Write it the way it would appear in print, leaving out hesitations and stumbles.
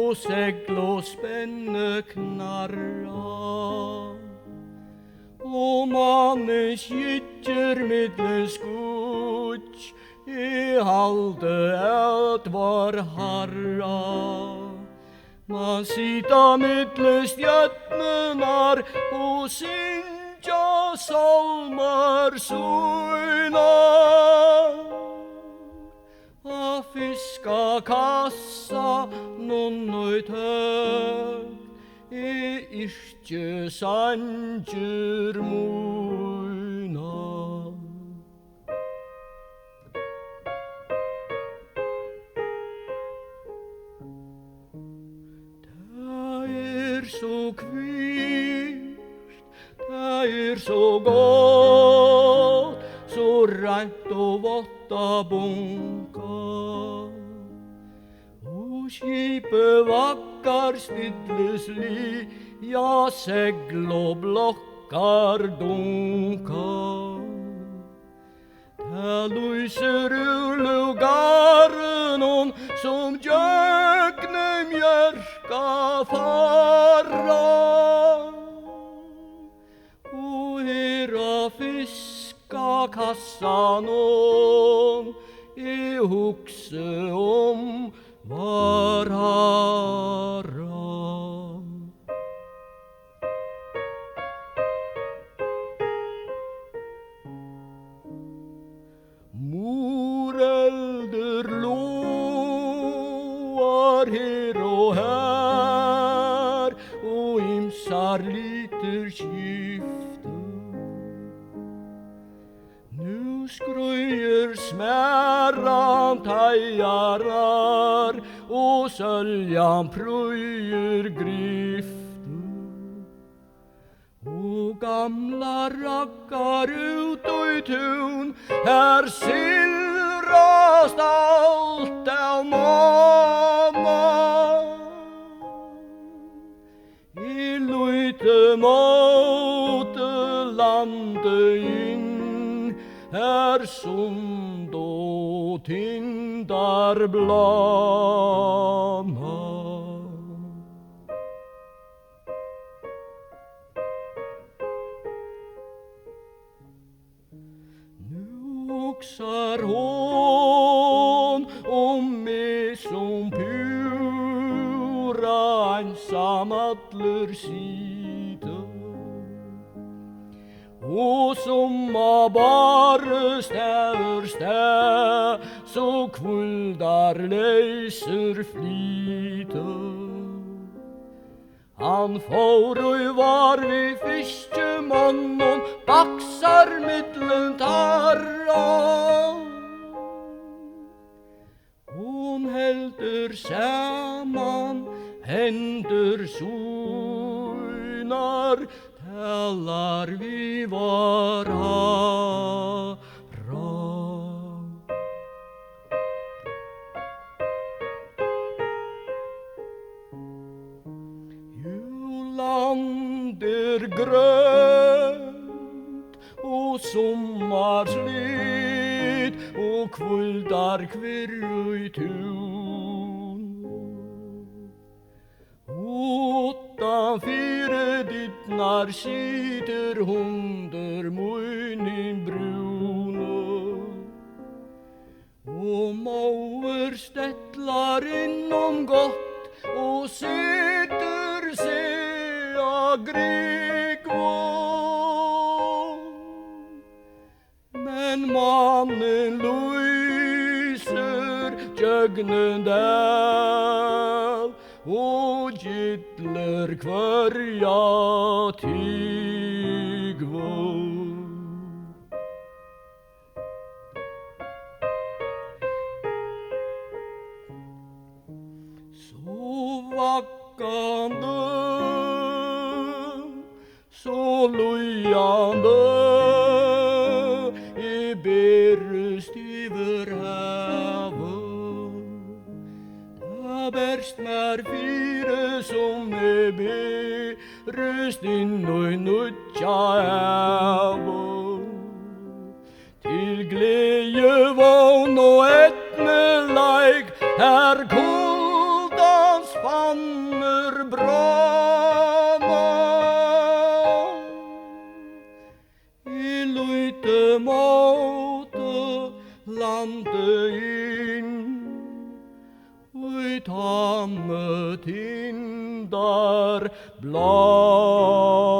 og segl og spenneknarra. Og mannen skytter middel skutt I halde at var harra. Man sita middel stjörnunar og syngja salmar sunar. A fiska kassa nonnøy tøg Ikke sanger muna. Det så kvirt, det så godt, så rent og votta bunka. Skipet vakkar stillesli, ja segl og blokkar dunka. Det lyser ur lugarnon som djögne mjörka fara. Og hera fiska kassanon hugse om var harra. Morelder loar her og her, og imsar liter skifte. Nu skrøyer smerran tajarar, og søljan prøyer grifte. Og gamla rakkar ut og tun, her silrast alt av mamma. I løyte måte lande inn, her sund og tindar blama. Hugsar hon mig som pura ensam allur sida. Og som bare stær, så kvöldar leiser flita. Han får og var vi fiskemannen, baksar mittlen tarra. Hon heldur saman, hendur sunar, talar vi var harra. Lander grönt og sommarslit og kvöldar kvirru I tun. Utan fyre dittnar sitter hunder munin bruna. Og mauer stettlar innom gott og sitter sig Grigvon. Men mannen lyser djögnen där og gittler kvarja tigvon. Så vackande, så lojande I berust iver havet. Da berst mer fire som berust inn og nutja havet. Til glede vogn og etne leik her kuldans van der Brahma. Il lui te mote lande in, uit hammet in der blad.